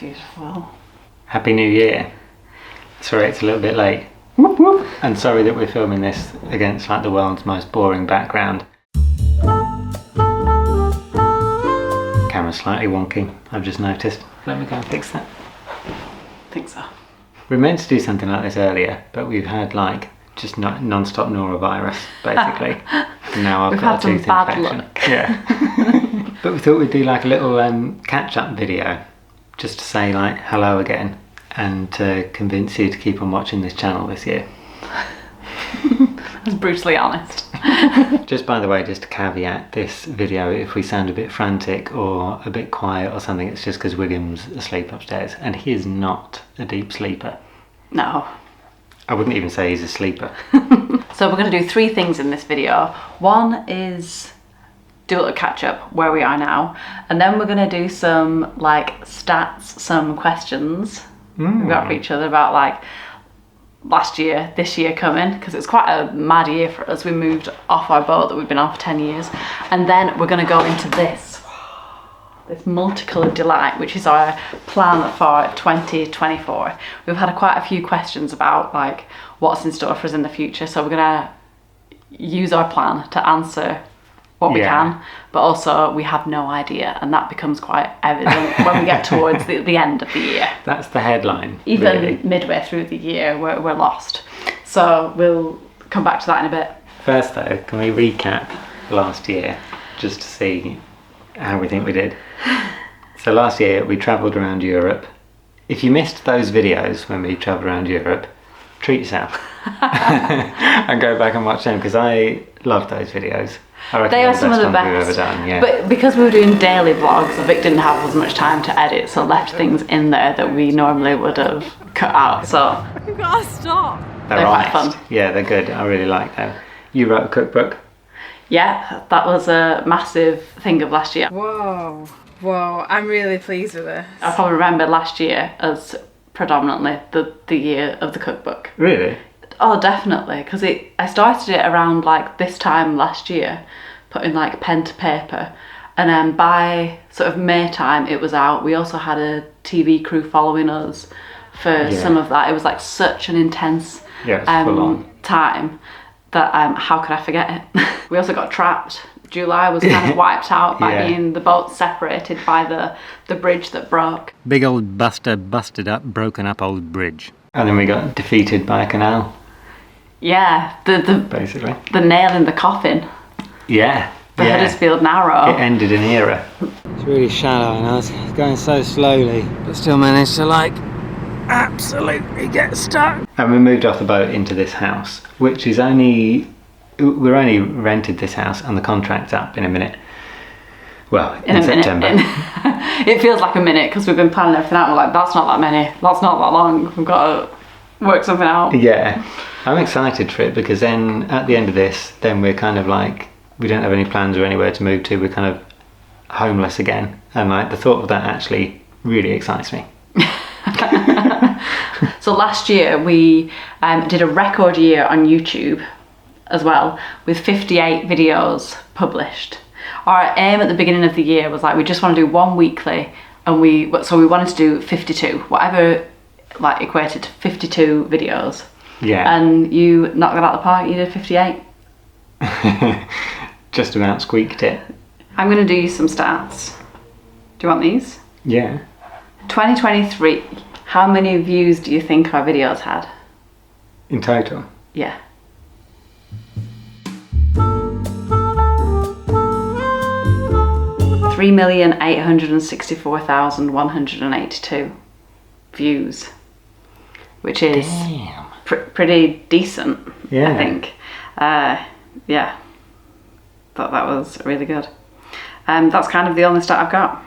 beautiful. Happy New Year. Sorry it's a little bit late. Whoop, whoop. And sorry that we're filming this against like the world's most boring background. Camera's slightly wonky, I've just noticed. Let me go and fix that. I think so. We were meant to do something like this earlier, but we've had like just non-stop norovirus basically. And now I've got a tooth infection. Luck. Yeah. But we thought we'd do like a little catch-up video just to say like hello again and to convince you to keep on watching this channel this year. That's brutally honest. Just by the way, just to caveat this video, if we sound a bit frantic or a bit quiet or something, it's just because William's asleep upstairs and he is not a deep sleeper. No. I wouldn't even say he's a sleeper. So we're going to do 3 things in this video. One is do a little catch up where we are now, and then we're going to do some like stats, some questions we've got for each other about like last year, this year coming, because it's quite a mad year for us. We moved off our boat that we've been on for 10 years, and then we're going to go into this multicoloured delight, which is our plan for 2024. We've had quite a few questions about like what's in store for us in the future, so we're going to use our plan to answer what we can, but also we have no idea, and that becomes quite evident when we get towards the end of the year. That's the headline. Even really. Midway through the year we're lost, so we'll come back to that in a bit. First though, can we recap last year just to see how we think we did? So last year we travelled around Europe. If you missed those videos when we travelled around Europe, treat yourself and go back and watch them, because I love those videos. I reckon They are some of the ones best. we've ever done, yeah. But because we were doing daily vlogs, Vic didn't have as much time to edit, so left things in there that we normally would have cut out. So You gotta stop. They're quite honest. fun. Yeah, they're good. I really like them. You wrote a cookbook. yeah, that was a massive thing of last year. Whoa, I'm really pleased with this. I probably remember last year as predominantly the year of the cookbook. Really? Oh, definitely, because I started it around like this time last year, putting like pen to paper, and then by sort of May time it was out. We also had a TV crew following us for some of that. It was like such an intense full on. time that how could I forget it? We also got trapped. July was kind of wiped out by being the boat separated by the bridge that broke. Big old busted up, broken up old bridge. And then we got defeated by a canal. Yeah, Basically. the nail in the coffin. Yeah. The Huddersfield Narrow. It ended an era. It's really shallow and I was going so slowly, but still managed to like absolutely get stuck. And we moved off the boat into this house, which is we're only rented this house and the contract's up in a minute. Well, in September. It feels like a minute because we've been planning everything out. We're like, that's not that many, that's not that long. We've got to work something out. Yeah. I'm excited for it because then at the end of this, then we're kind of like, we don't have any plans or anywhere to move to. We're kind of homeless again. And like the thought of that actually really excites me. So last year we did a record year on YouTube as well, with 58 videos published. Our aim at the beginning of the year was like, we just want to do one weekly, and so we wanted to do 52, whatever like equated to 52 videos. Yeah. And you knocked that out of the park, you did 58. Just about squeaked it. I'm going to do you some stats. Do you want these? Yeah. 2023, how many views do you think our videos had? In total? Yeah. 3,864,182 views, which is pretty decent, I think. Yeah, thought that was really good. That's kind of the only stat I've got.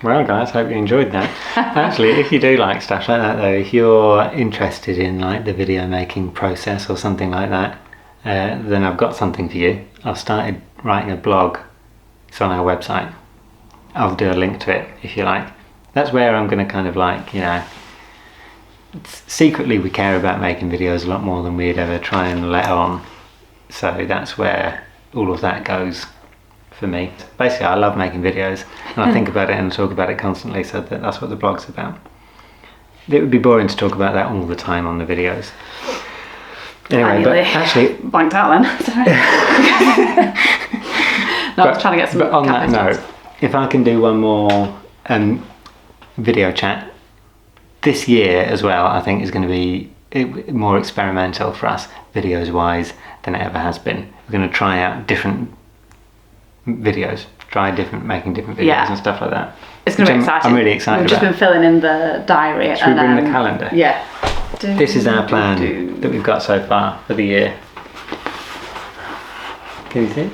Well guys, hope you enjoyed that. Actually, if you do like stuff like that though, if you're interested in like the video making process or something like that, then I've got something for you. I've started writing a blog. It's on our website. I'll do a link to it if you like. That's where I'm going to kind of like, you know, secretly we care about making videos a lot more than we'd ever try and let on. So that's where all of that goes for me. Basically, I love making videos and I think about it and talk about it constantly, so that's what the blog's about. it would be boring to talk about that all the time on the videos. Anyway, but Really actually, blanked out then. Sorry. No, I was trying to get some. But on that cafe note, tips. if I can do one more video chat this year as well, I think is going to be more experimental for us, videos wise, than it ever has been. We're going to try out different videos, making different videos and stuff like that. It's going to be exciting. I'm really excited We've just been filling in the diary. Should we bring the calendar? Yeah. This is our plan that we've got so far for the year. Can you see?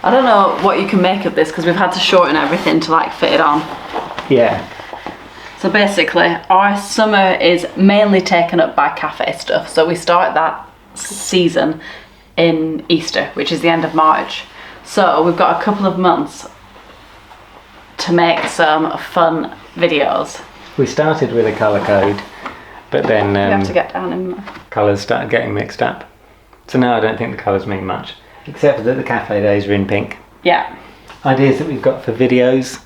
I don't know what you can make of this because we've had to shorten everything to like fit it on. Yeah. So basically, our summer is mainly taken up by cafe stuff. So we start that season in Easter, which is the end of March. So we've got a couple of months to make some fun videos. We started with a colour code, but then We have to get down in. colours started getting mixed up. So now I don't think the colours mean much, except that the cafe days are in pink. Yeah. Ideas that we've got for videos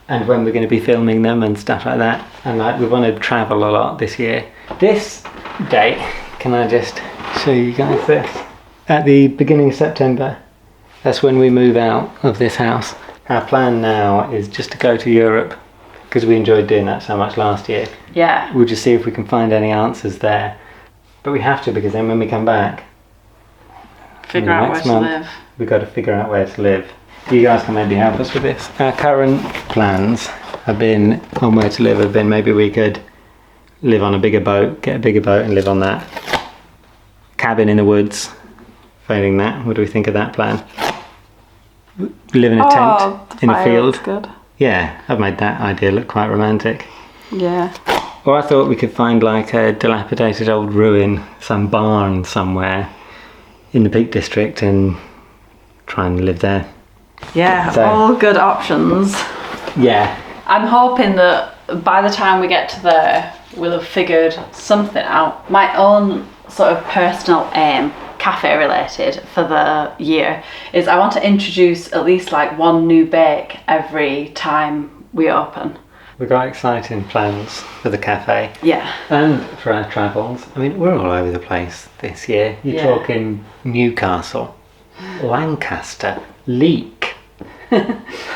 and when we're going to be filming them and stuff like that. And like we want to travel a lot this year. This date, can I just show you guys this? At the beginning of September, that's when we move out of this house. Our plan now is just to go to Europe because we enjoyed doing that so much last year. Yeah. We'll just see if we can find any answers there. But we have to, because then when we come back, Figure out where next to month, live. we've got to figure out where to live. You guys can maybe help us with this. Our current plans have been on where to live, have been maybe we could live on a bigger boat, get a bigger boat and live on that. Cabin in the woods, failing that. What do we think of that plan? Live in a tent in a field. Good. Yeah, I've made that idea look quite romantic. Yeah. Or I thought we could find like a dilapidated old ruin, some barn somewhere in the Peak District and try and live there. Yeah, So- all good options. Yeah. I'm hoping that by the time we get to there, we'll have figured something out. My own sort of personal aim, cafe related, for the year is I want to introduce at least like one new bake every time we open. We've got exciting plans for the cafe Yeah. and for our travels. I mean, we're all over the place this year. You're Yeah. talking Newcastle, Lancaster, Leek.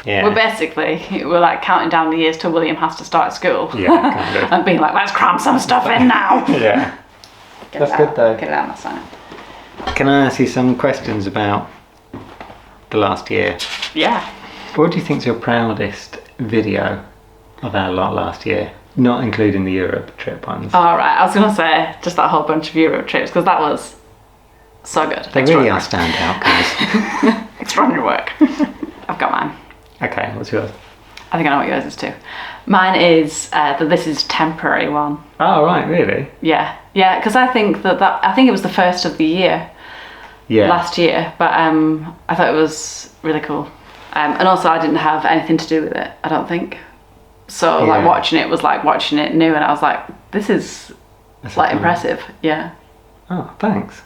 Yeah. We're like counting down the years till William has to start school. Yeah, kind of. And being like, let's cram some stuff in now. Yeah. That's good though. Get it out my sign. Can I ask you some questions about the last year? Yeah. What do you think's your proudest video of our lot last year? Not including the Europe trip ones. All right. I was gonna say just that whole bunch of Europe trips because that was so good. They really are standout, guys. Extraordinary work. I've got mine. Okay, what's yours? I think I know what yours is too. Mine is that this is temporary one. Oh, right, really? Yeah, because I think that I think it was the first of the year Yeah. last year, but I thought it was really cool. And also I didn't have anything to do with it, I don't think. So like Yeah. watching it was like watching it new, and I was like, this is That's like okay. impressive. Yeah. Oh, thanks.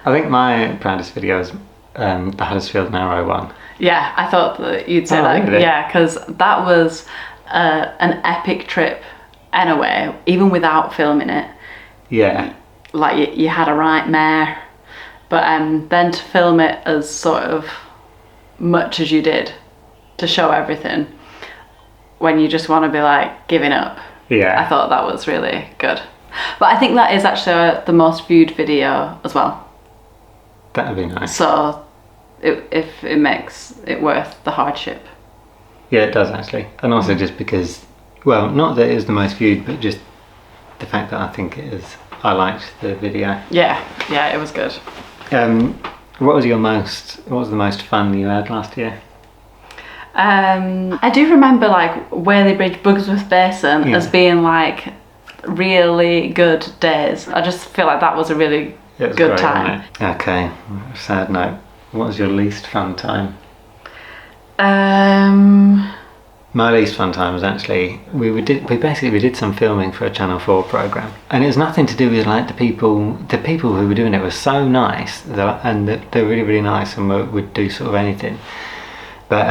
I think my proudest video is the Huddersfield Narrow one. Yeah, I thought that you'd say Oh, that. really? Yeah, because that was an epic trip anyway, even without filming it. Yeah. Like you had a right mare, but then to film it as sort of much as you did, to show everything, when you just want to be like giving up. Yeah. I thought that was really good. But I think that is actually the most viewed video as well. That'd be nice. So if it makes it worth the hardship. Yeah, it does actually. And also just because, well, not that it is the most viewed, but just the fact that I think it is. I liked the video. Yeah, it was good. What was the most fun you had last year? I do remember like Whaley Bridge Bugsworth Basin as being like really good days. I just feel like that was a really It was good great, time. wasn't it? Okay, sad note. What was your least fun time? My least fun time was actually we did some filming for a Channel 4 program, and it was nothing to do with like the people who were doing it were so nice, and they're really really nice and would do sort of anything, but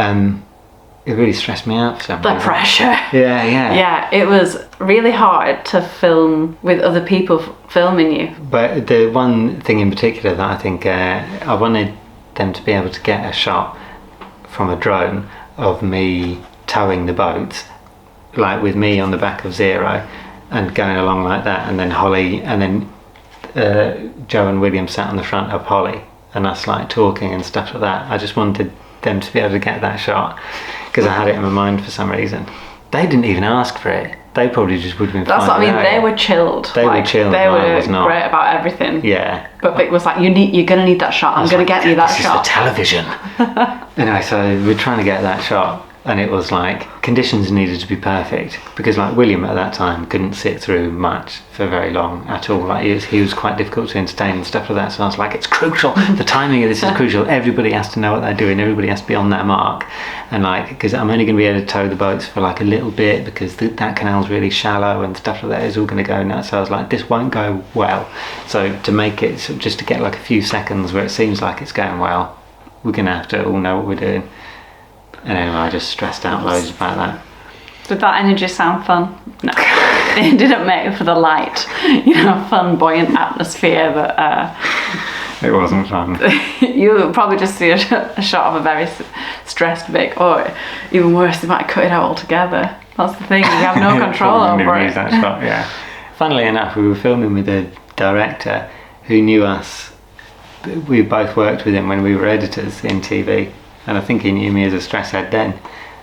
it really stressed me out for some The reason. pressure. Yeah. Yeah, it was really hard to film with other people filming you. But the one thing in particular that I think I wanted them to be able to get a shot from a drone of me towing the boat, like with me on the back of Zero and going along like that, and then Holly, and then Joe and William sat on the front of Holly and us like talking and stuff like that. I just wanted them to be able to get that shot because I had it in my mind for some reason. They didn't even ask for it. They probably just would have been fine. That's what I mean. without They it. were chilled. They were chilled. They I were was not. great about everything. Yeah. But Vic was like, you're gonna need that shot. I'm gonna get you that This shot. is for television. Anyway, so we're trying to get that shot, and it was like conditions needed to be perfect because like William at that time couldn't sit through much for very long at all. Like he was quite difficult to entertain and stuff like that. So I was like, it's crucial. The timing of this is crucial. Everybody has to know what they're doing. Everybody has to be on that mark. And like, because I'm only going to be able to tow the boats for like a little bit because that canal's really shallow and stuff like that is all going to go nuts. So I was like, this won't go well. So to make it, so just to get like a few seconds where it seems like it's going well, we're going to have to all know what we're doing. And anyway, I just stressed out loads about that. Did that energy sound fun? No. It didn't make for the light, fun, buoyant atmosphere that... It wasn't fun. You'll probably just see a shot of a very stressed Vic, or even worse, they might cut it out altogether. That's the thing, you have no control over it. That shot, yeah. Funnily enough, we were filming with a director who knew us. We both worked with him when we were editors in TV, and I think he knew me as a stress head then.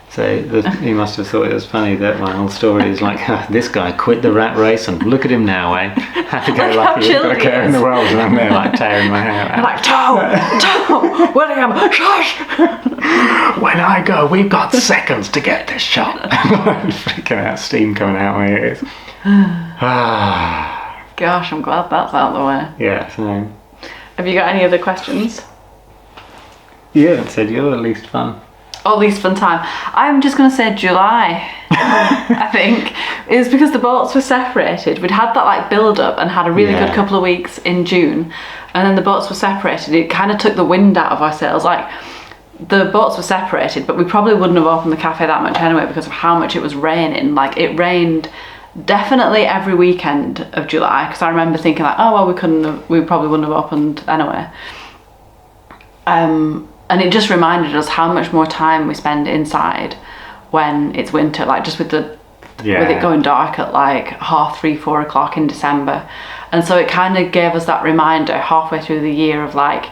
So he must have thought it was funny that my whole story is like, this guy quit the rat race and look at him now, eh? Had to go Look like how he's chill got a he care in is. the world, and I'm there like tearing my hair out. I'm like, Tom, William, shush! When I go, we've got seconds to get this shot. Freaking out, steam coming out my ears. Gosh, I'm glad that's out of the way. Yeah, so Have you got any other questions? you haven't said you're at least fun. Or least fun time. I'm just going to say July, I think. It was because the boats were separated. We'd had that like build up and had a really good couple of weeks in June. And then the boats were separated. It kind of took the wind out of our sails. Like, the boats were separated, but we probably wouldn't have opened the cafe that much anyway because of how much it was raining. Like, it rained definitely every weekend of July, because I remember thinking like, oh well, we probably wouldn't have opened anyway. And it just reminded us how much more time we spend inside when it's winter, like just with it going dark at like 3:30, 4 o'clock in December. And so it kind of gave us that reminder halfway through the year of like,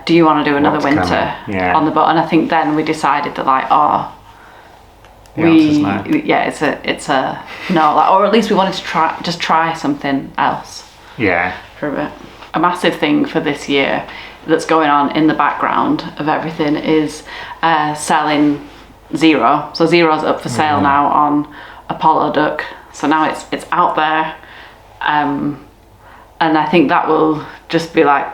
do you want to do another winter on the boat? And I think then we decided that like, it's a no, like, or at least we wanted to try something else. Yeah. For a bit. A massive thing for this year that's going on in the background of everything is selling Zero. So Zero's up for sale now on Apollo Duck. So now it's out there, and I think that will just be like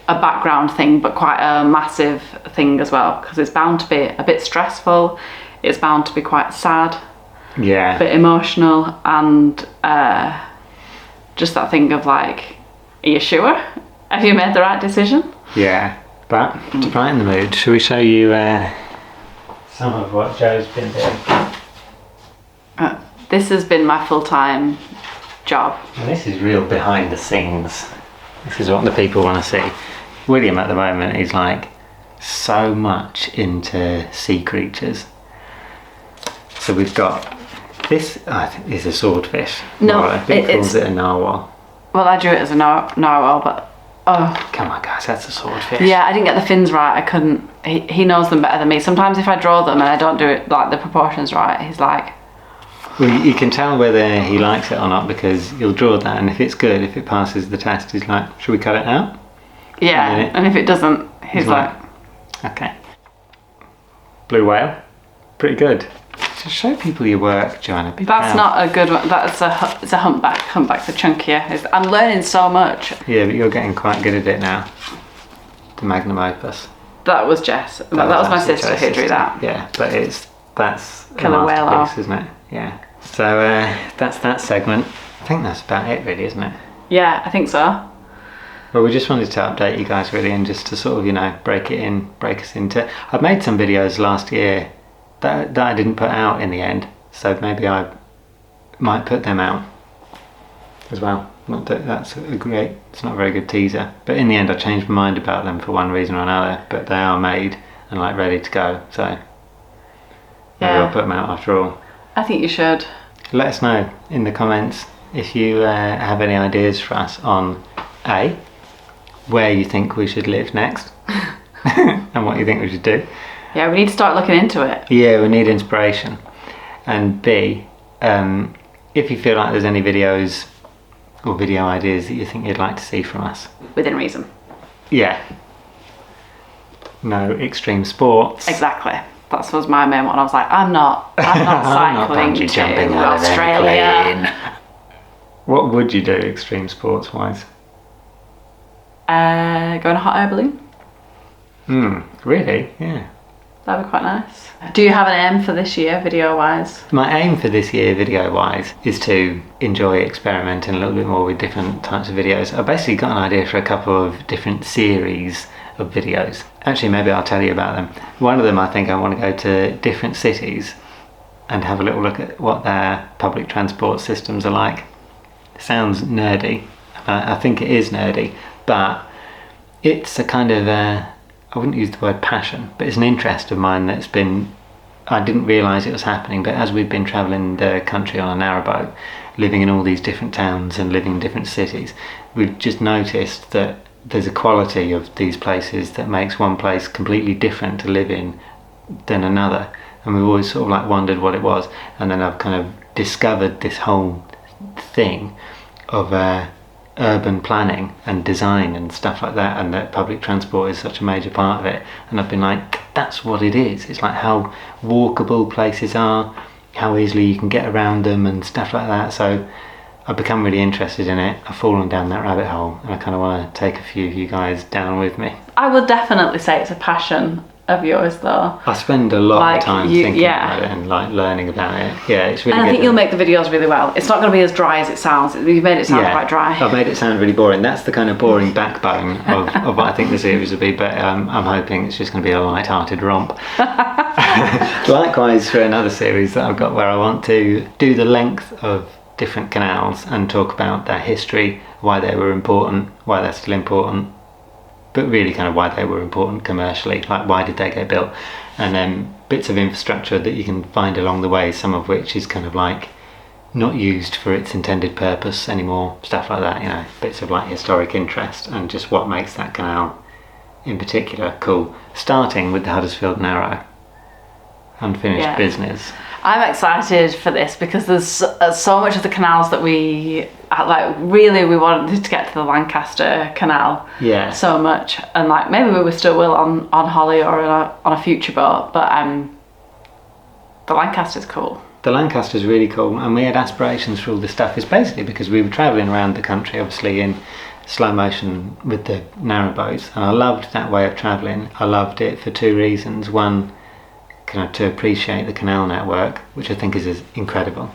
a background thing, but quite a massive thing as well, because it's bound to be a bit stressful. It's bound to be quite sad, a bit emotional, and just that thing of like, are you sure? Have you made the right decision? Yeah, but to brighten the mood, shall we show you some of what Joe's been doing? This has been my full-time job. And this is real behind the scenes. This is what the people want to see. William at the moment is like so much into sea creatures. So we've got this, I think, is a swordfish. No, I think he calls it a narwhal. Well, I drew it as a narwhal, but come on, guys, that's a swordfish. Yeah, I didn't get the fins right. I couldn't. He knows them better than me. Sometimes if I draw them and I don't do it like the proportions right, he's like. Well, you can tell whether he likes it or not because you'll draw that, and if it's good, if it passes the test, he's like, should we cut it out? Yeah, and if it doesn't, he's like, okay. Blue whale, pretty good. Just show people your work, Joanna. That's not a good one. It's a humpback. Humpbacks are chunkier. I'm learning so much. Yeah, but you're getting quite good at it now. The magnum opus. That was Jess. That was my sister who drew that. Yeah, but that's Killer a whale masterpiece, isn't it? Yeah. So that's that segment. I think that's about it, really, isn't it? Yeah, I think so. Well, we just wanted to update you guys really, and just to sort of, you know, break us into. I've made some videos last year that I didn't put out in the end, so maybe I might put them out as well. Not that it's not a very good teaser, but in the end I changed my mind about them for one reason or another, but they are made and like ready to go, so maybe I'll put them out after all. I think you should. Let us know in the comments if you have any ideas for us on A, where you think we should live next and what you think we should do. Yeah, we need to start looking into it. Yeah, we need inspiration. And B, if you feel like there's any videos or video ideas that you think you'd like to see from us. Within reason. Yeah. No extreme sports. Exactly. That was my main one. I was like, I'm not I'm not cycling bungee to jumping out of any Australia. What would you do extreme sports wise? Go on a hot air balloon. Really? Yeah. That'd be quite nice. Do you have an aim for this year, video-wise? My aim for this year, video-wise, is to enjoy experimenting a little bit more with different types of videos. I've basically got an idea for a couple of different series of videos. Actually, maybe I'll tell you about them. One of them, I think I want to go to different cities and have a little look at what their public transport systems are like. It sounds nerdy. I think it is nerdy, but it's a kind of I wouldn't use the word passion, but it's an interest of mine that's been, I didn't realise it was happening, but as we've been travelling the country on a narrowboat, living in all these different towns and living in different cities, we've just noticed that there's a quality of these places that makes one place completely different to live in than another. And we've always sort of like wondered what it was. And then I've kind of discovered this whole thing of urban planning and design and stuff like that, and that public transport is such a major part of it. And I've been like, that's what it is. It's like how walkable places are, how easily you can get around them and stuff like that. So I've become really interested in it. I've fallen down that rabbit hole, and I kind of want to take a few of you guys down with me. I would definitely say it's a passion of yours, though. I spend a lot of time thinking about it and like learning about it. Yeah, it's really good. And I think you'll make the videos really well. It's not going to be as dry as it sounds. You've made it sound quite dry. I've made it sound really boring. That's the kind of boring backbone of what I think the series will be, but I'm hoping it's just going to be a light-hearted romp. Likewise for another series that I've got where I want to do the length of different canals and talk about their history, why they were important, why they're still important, but really kind of why they were important commercially, like why did they get built, and then bits of infrastructure that you can find along the way, some of which is kind of like not used for its intended purpose anymore, stuff like that, you know, bits of like historic interest and just what makes that canal in particular cool. Starting with the Huddersfield Narrow, unfinished business. I'm excited for this because there's so much of the canals that we like. Really, we wanted to get to the Lancaster Canal. Yeah. So much, and like maybe we still will on Holly or on a future boat. But the Lancaster's cool. The Lancaster's really cool, and we had aspirations for all this stuff. It's basically because we were travelling around the country, obviously in slow motion with the narrowboats, and I loved that way of travelling. I loved it for two reasons. One, kind of to appreciate the canal network, which I think is incredible,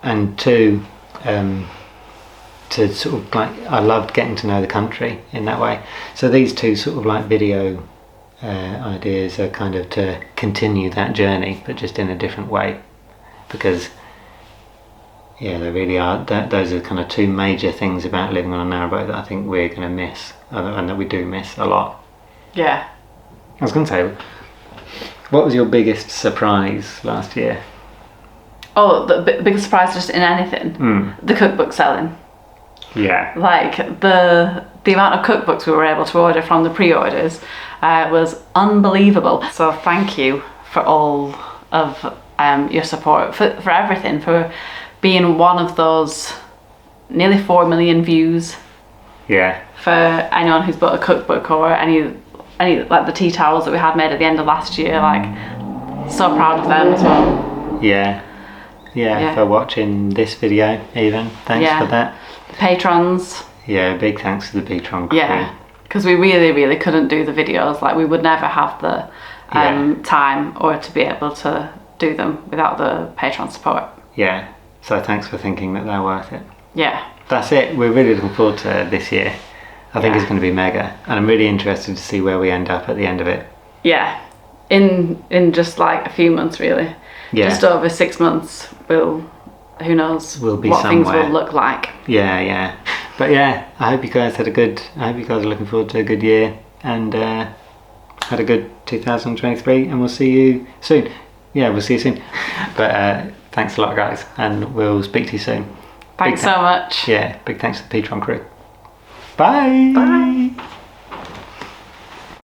and two, to sort of like, I loved getting to know the country in that way. So these two sort of like video ideas are kind of to continue that journey, but just in a different way, because yeah, they really are. Those are kind of two major things about living on a narrowboat that I think we're going to miss, and that we do miss a lot. Yeah. I was going to say, what was your biggest surprise last year? Oh, the biggest surprise just in anything? The cookbook selling. Yeah. Like the amount of cookbooks we were able to order from the pre-orders was unbelievable. So thank you for all of your support, for everything, for being one of those nearly 4 million views. Yeah. For anyone who's bought a cookbook or any like the tea towels that we had made at the end of last year, like so proud of them as well. Yeah, for watching this video even, thanks for that. The patrons. Yeah, big thanks to the patron crew. Yeah, because we really couldn't do the videos, like we would never have the time or to be able to do them without the patron support. Yeah, so thanks for thinking that they're worth it. Yeah. That's it, we're really looking forward to this year. I think it's going to be mega, and I'm really interested to see where we end up at the end of it. Yeah, in just like a few months, really. Yeah. Just over 6 months, who knows We'll be what things somewhere. will look like. Yeah. But yeah, I hope you guys are looking forward to a good year, and had a good 2023, and we'll see you soon. Yeah, we'll see you soon. But thanks a lot, guys, and we'll speak to you soon. Thanks so much. Yeah, big thanks to the Petron crew. Bye. Bye.